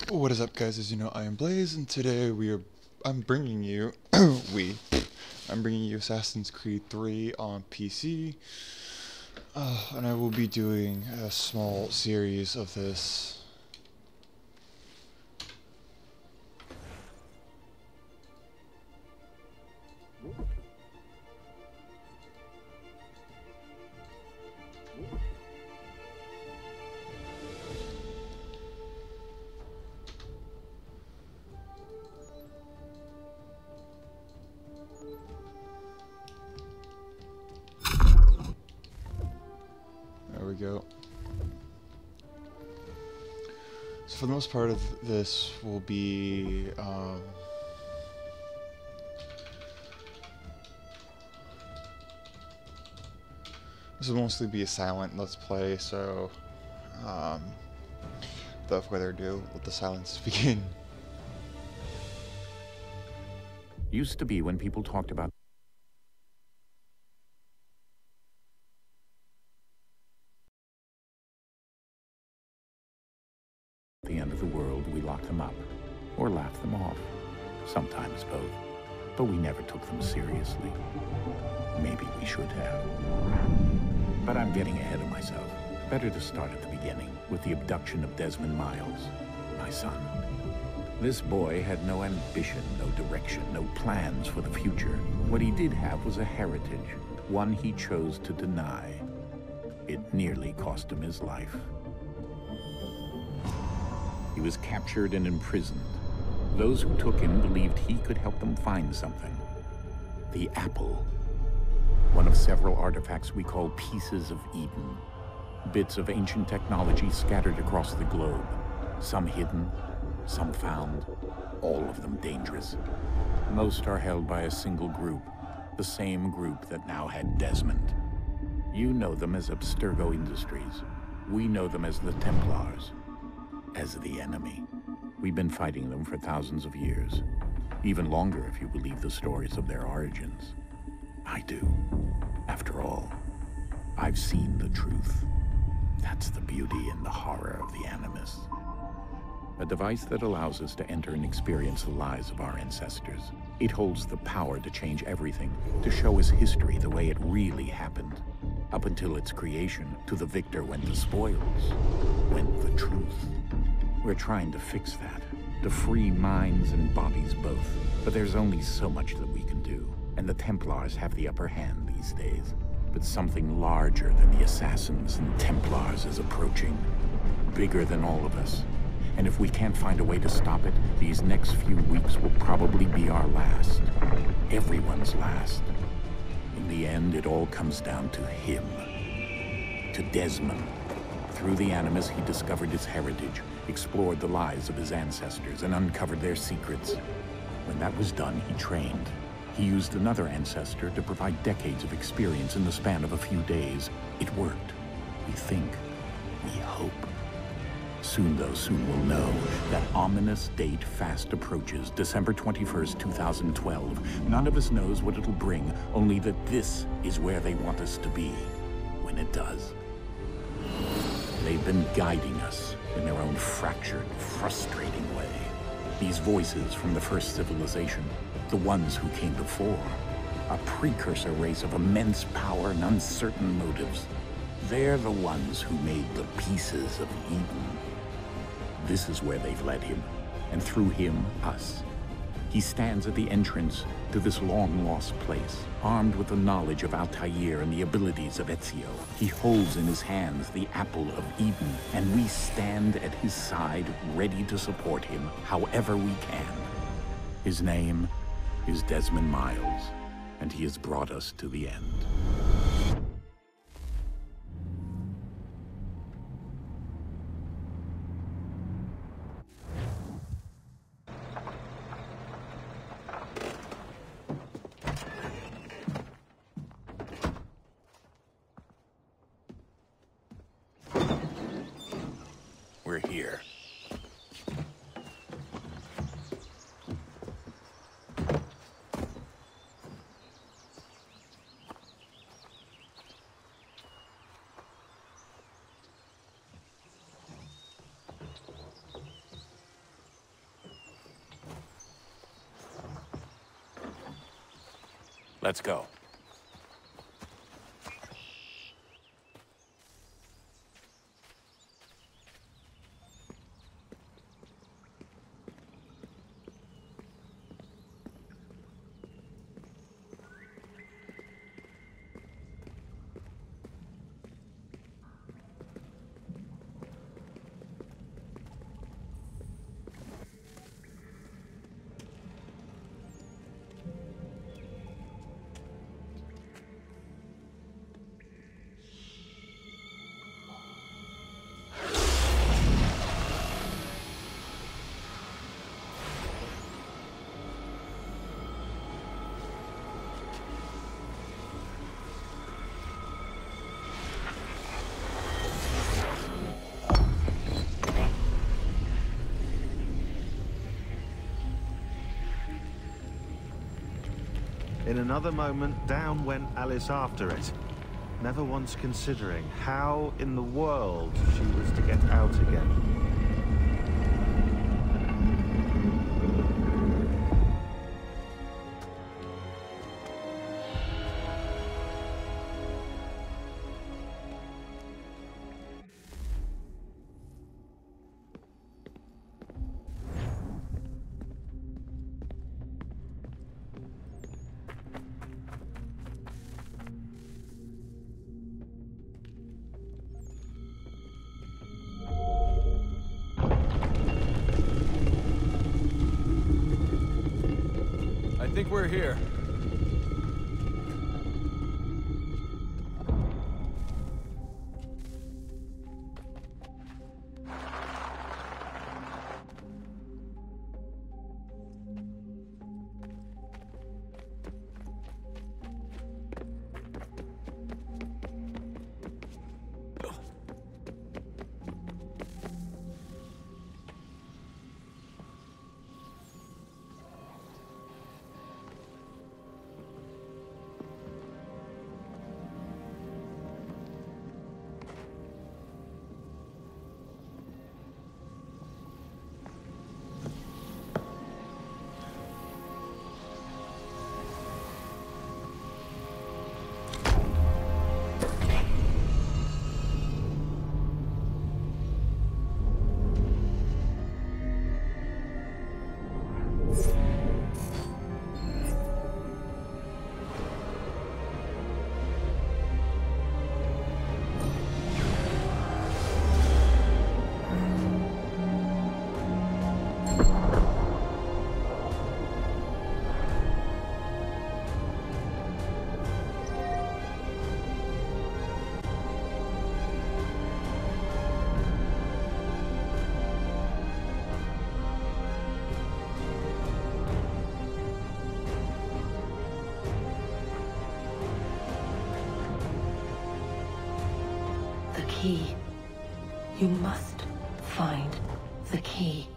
What is up, guys? As you know, I am Blaze, and today I'm bringing you I'm bringing you Assassin's Creed 3 on PC, and I will be doing a small series of this. There we go. So for the most part of this will be this will mostly be a silent let's play. So without further ado, let the silence begin. Used to be when people talked about the end of the world, we locked them up or laughed them off. Sometimes both. But we never took them seriously. Maybe we should have. But I'm getting ahead of myself. Better to start at the beginning with the abduction of Desmond Miles, my son. This boy had no ambition, no direction, no plans for the future. What he did have was a heritage, one he chose to deny. It nearly cost him his life. He was captured and imprisoned. Those who took him believed he could help them find something. The apple. One of several artifacts we call pieces of Eden. Bits of ancient technology scattered across the globe. Some hidden, some found, all of them dangerous. Most are held by a single group, the same group that now had Desmond. You know them as Abstergo Industries. We know them as the Templars, as the enemy. We've been fighting them for thousands of years, even longer if you believe the stories of their origins. I do. After all, I've seen the truth. That's the beauty and the horror of the Animus. A device that allows us to enter and experience the lives of our ancestors. It holds the power to change everything, to show us history the way it really happened. Up until its creation, to the victor went the spoils, went the truth. We're trying to fix that, to free minds and bodies both. But there's only so much that we can do, and the Templars have the upper hand these days. But something larger than the Assassins and Templars is approaching, bigger than all of us. And if we can't find a way to stop it, these next few weeks will probably be our last. Everyone's last. In the end, it all comes down to him. To Desmond. Through the Animus, he discovered his heritage, explored the lives of his ancestors, and uncovered their secrets. When that was done, he trained. He used another ancestor to provide decades of experience in the span of a few days. It worked. We think. We hope. Soon, though, soon we'll know. That ominous date fast approaches, December 21st, 2012. None of us knows what it'll bring, only that this is where they want us to be, when it does. They've been guiding us in their own fractured, frustrating way. These voices from the first civilization, the ones who came before, a precursor race of immense power and uncertain motives. They're the ones who made the pieces of Eden. This is where they've led him, and through him, us. He stands at the entrance to this long-lost place, armed with the knowledge of Altair and the abilities of Ezio. He holds in his hands the apple of Eden, and we stand at his side, ready to support him however we can. His name is Desmond Miles, and he has brought us to the end. We're here. Let's go. In another moment, down went Alice after it, never once considering how in the world she was to get out again. I think we're here. Key. You must find the key.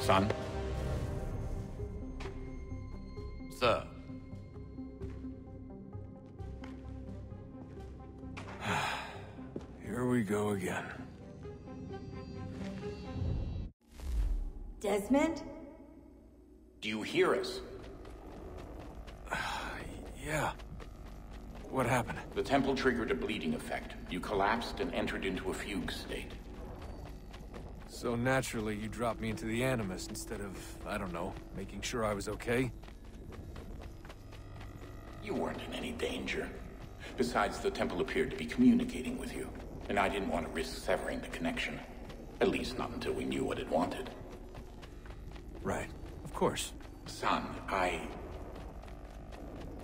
Son? Sir. Here we go again. Desmond? Do you hear us? Yeah. What happened? The temple triggered a bleeding effect. You collapsed and entered into a fugue state. So naturally, you dropped me into the Animus instead of, I don't know, making sure I was okay? You weren't in any danger. Besides, the temple appeared to be communicating with you, and I didn't want to risk severing the connection. At least not until we knew what it wanted. Right. Of course. Son,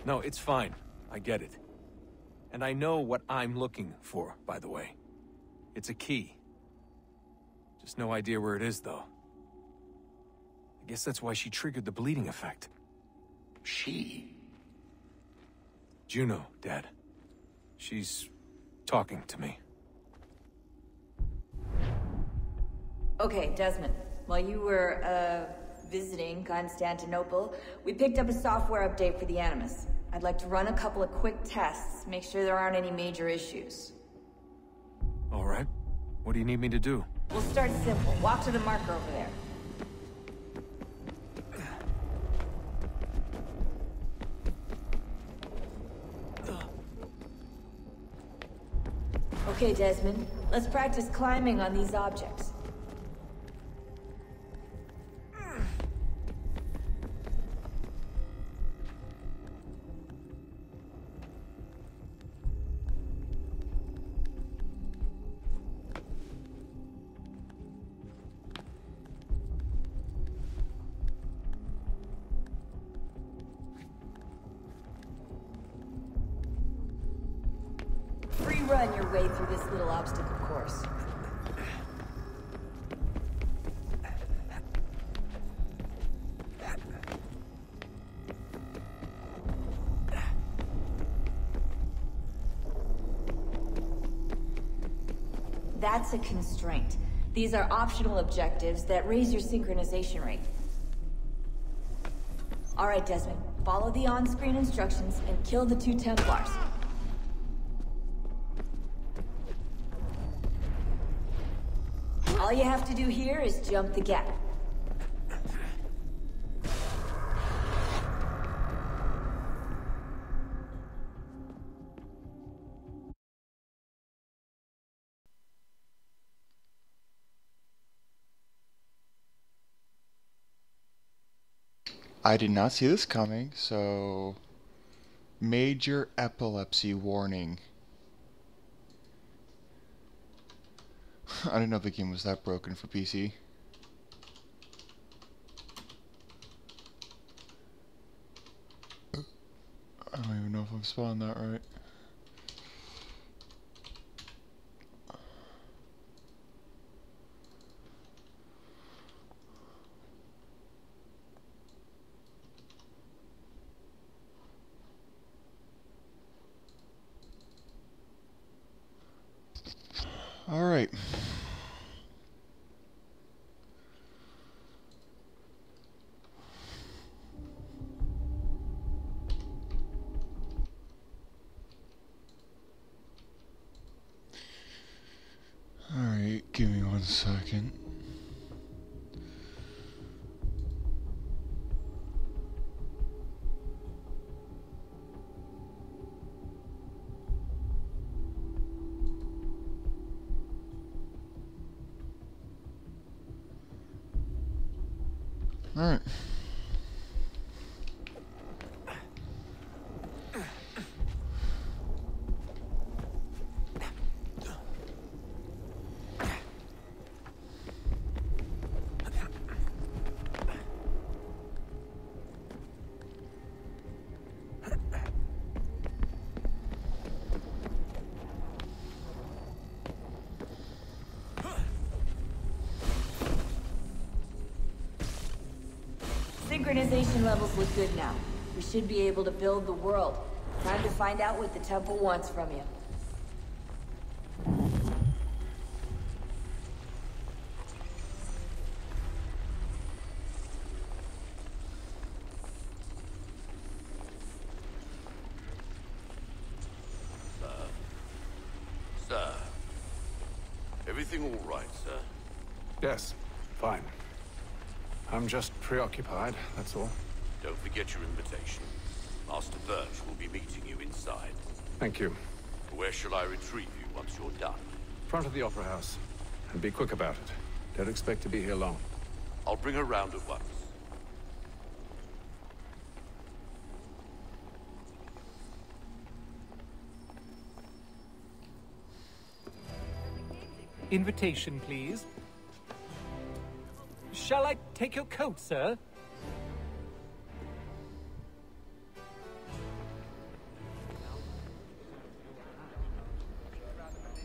No, it's fine. I get it. And I know what I'm looking for, by the way. It's a key. Just no idea where it is, though. I guess that's why she triggered the bleeding effect. She? Juno, Dad. She's talking to me. Okay, Desmond. While you were, visiting Constantinople, we picked up a software update for the Animus. I'd like to run a couple of quick tests, make sure there aren't any major issues. All right. What do you need me to do? We'll start simple. Walk to the marker over there. Okay, Desmond. Let's practice climbing on these objects. Free run your way through this little obstacle course. That's a constraint. These are optional objectives that raise your synchronization rate. All right, Desmond. Follow the on-screen instructions and kill the 2 Templars. All you have to do here is jump the gap. I did not see this coming, so major epilepsy warning. I didn't know the game was that broken for PC. I don't even know if I'm spelling that right. All right. All right, give me 1 second. All right. Synchronization levels look good now. We should be able to build the world. Time to find out what the temple wants from you. Sir. Everything all right, sir? Yes, fine. I'm just preoccupied, that's all. Don't forget your invitation. Master Birch will be meeting you inside. Thank you. Where shall I retrieve you once you're done? Front of the Opera House. And be quick about it. Don't expect to be here long. I'll bring her round at once. Invitation, please. Shall I take your coat, sir?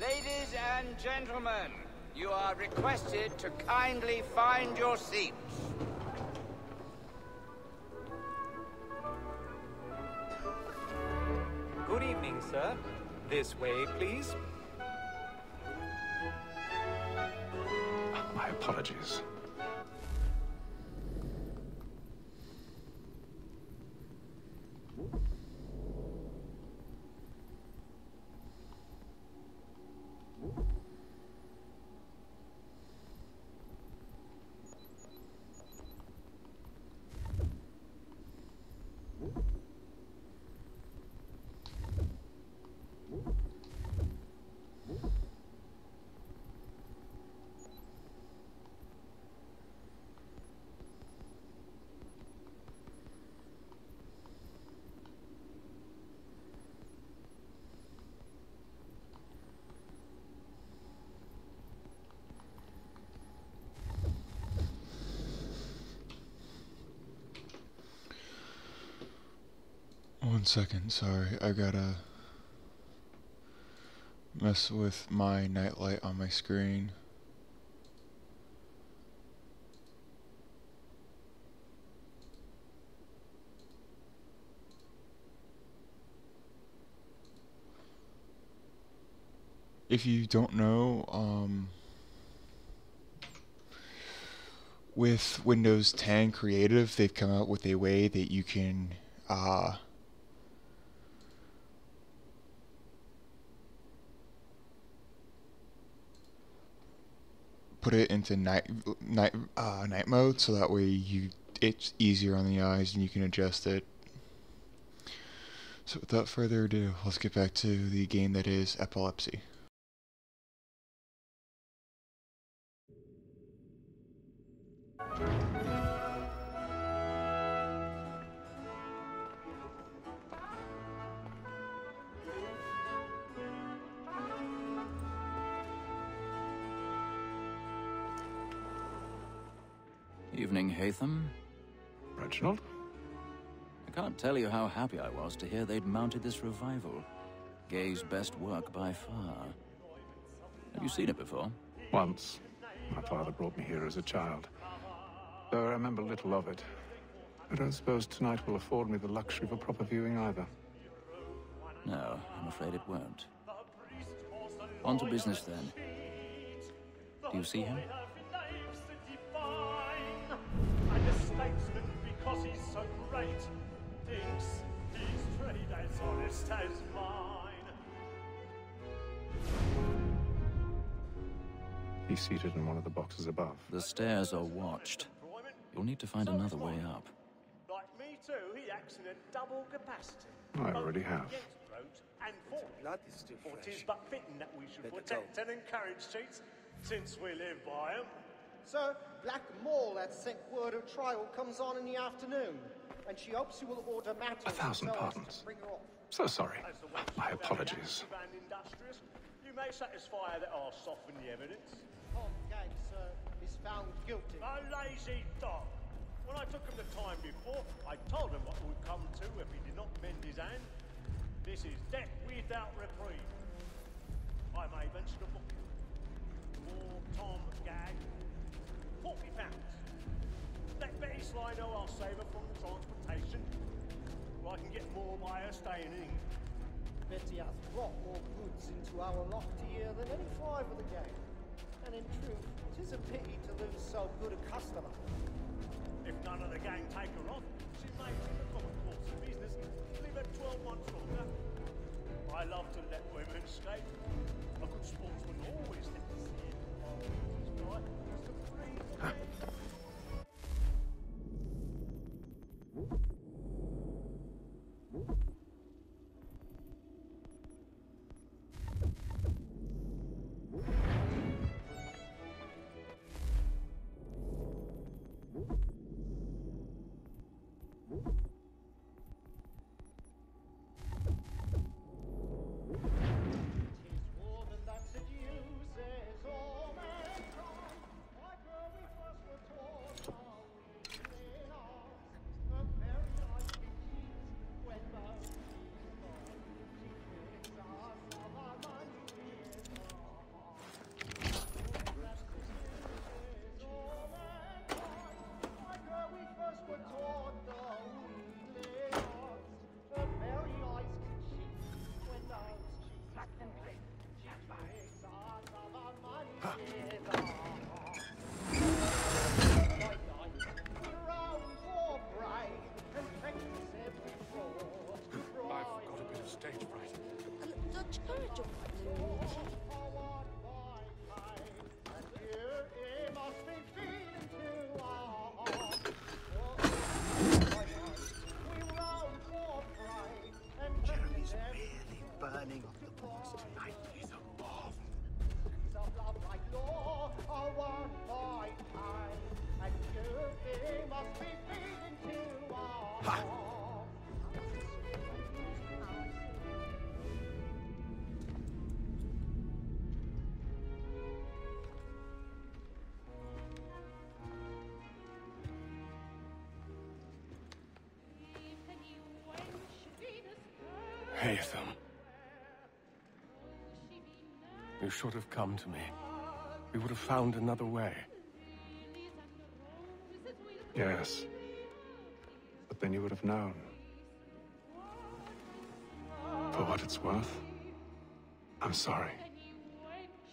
Ladies and gentlemen, you are requested to kindly find your seats. Good evening, sir. This way, please. My apologies. 1 second, sorry. I gotta mess with my nightlight on my screen. If you don't know, with Windows 10 Creative, they've come out with a way that you can put it into night mode, so that way it's easier on the eyes and you can adjust it. So without further ado, let's get back to the game that is Epilepsy. Evening, Hatham. Reginald? I can't tell you how happy I was to hear they'd mounted this revival. Gay's best work by far. Have you seen it before? Once. My father brought me here as a child. Though I remember little of it. I don't suppose tonight will afford me the luxury of a proper viewing either. No, I'm afraid it won't. On to business then. Do you see him? And a statesman because he's so great thinks his trade as honest as mine. He's seated in one of the boxes above. The stairs are watched. You'll need to find another way up. Like me too, he acts in a double capacity. I already have. And blood is still fresh. It is but fitting that we should protect and encourage cheats, since we live by them. Sir, Black Mall had sent word her trial comes on in the afternoon, and she hopes you will order matters 1,000 pardons. to bring her off. So sorry. My apologies. You may satisfy that I'll soften the evidence. Tom Gag, sir, is found guilty. A lazy dog. When I took him the time before, I told him what would come to if he did not mend his hand. This is death without reprieve. I may venture to book him. For Tom Gag, £40. Let Betty Sly know I'll save her from transportation, or I can get more by her staying in. Betty has brought more goods into our loft here than any five of the gang. And in truth, 'tis a pity to lose so good a customer. If none of the gang take her on, she may, in the common course of business, leave her 12 months longer. I love to let women skate. A good sportsman always let the sea in. Right, it's the free Haytham. You should have come to me. We would have found another way. Yes. But then you would have known. For what it's worth, I'm sorry.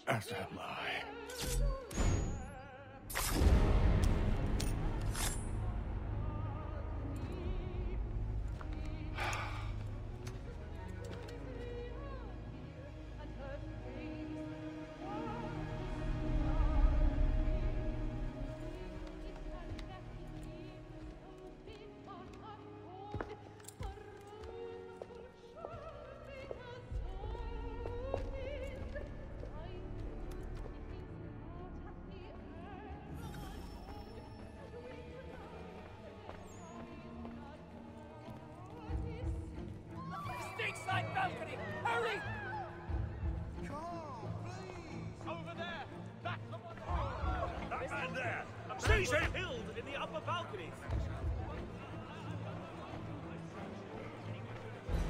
As am I. Stateside balcony! Hurry! Over there! That's the one! That man there! Seize him! Killed in the upper balcony!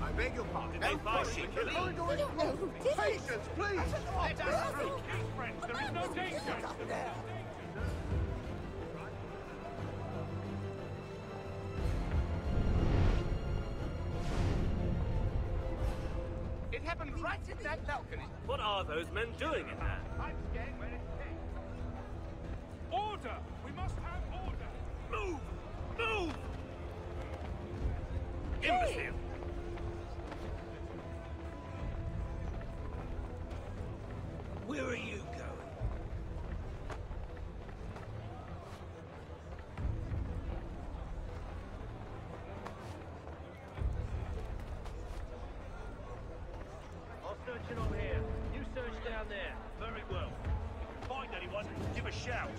I beg your pardon. No pushing, I don't know who did it. Patience, please! Let us through. Friends, there is no danger! It happened right in that balcony. What are those men doing in there? I'm scared where it's Order! We must have order! Move! Move! Imbecile! Where are you going? I'll search it on here. You search down there. Very well. If you find anyone, give a shout.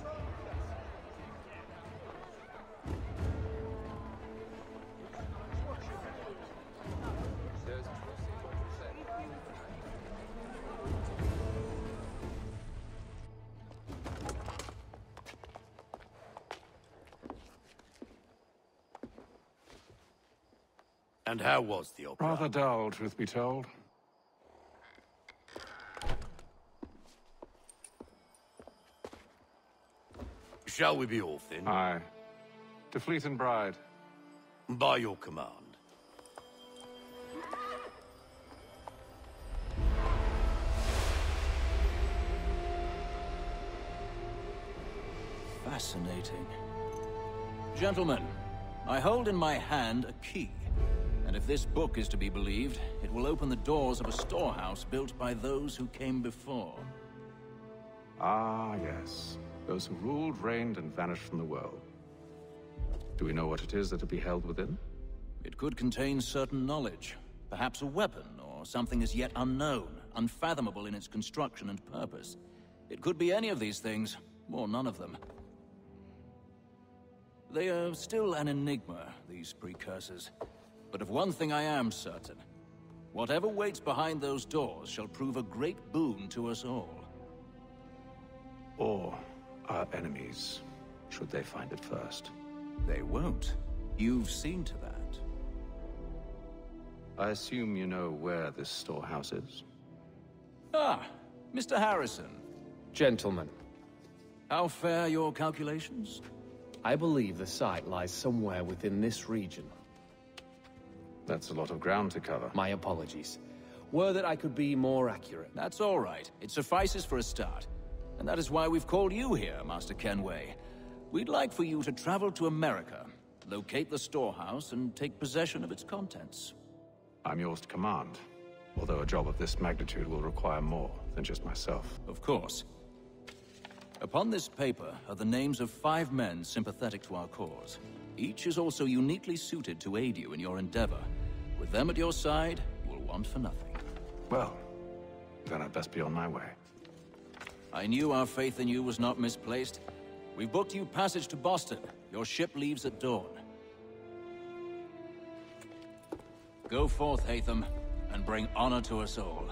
And how was the opera? Rather dull, truth be told. Shall we be off then? Aye. To Fleet and Bride. By your command. Fascinating. Gentlemen, I hold in my hand a key. And if this book is to be believed, it will open the doors of a storehouse built by those who came before. Ah, yes. Those who ruled, reigned, and vanished from the world. Do we know what it is that will be held within? It could contain certain knowledge. Perhaps a weapon, or something as yet unknown, unfathomable in its construction and purpose. It could be any of these things, or none of them. They are still an enigma, these precursors. But of one thing I am certain. Whatever waits behind those doors shall prove a great boon to us all. Or our enemies, should they find it first. They won't. You've seen to that. I assume you know where this storehouse is? Ah, Mr. Harrison. Gentlemen. How fare your calculations? I believe the site lies somewhere within this region. That's a lot of ground to cover. My apologies. Were that I could be more accurate. That's all right. It suffices for a start. And that is why we've called you here, Master Kenway. We'd like for you to travel to America, locate the storehouse, and take possession of its contents. I'm yours to command. Although a job of this magnitude will require more than just myself. Of course. Upon this paper are the names of 5 men sympathetic to our cause. Each is also uniquely suited to aid you in your endeavor. With them at your side, you will want for nothing. Well, then I'd best be on my way. I knew our faith in you was not misplaced. We've booked you passage to Boston. Your ship leaves at dawn. Go forth, Haytham, and bring honor to us all.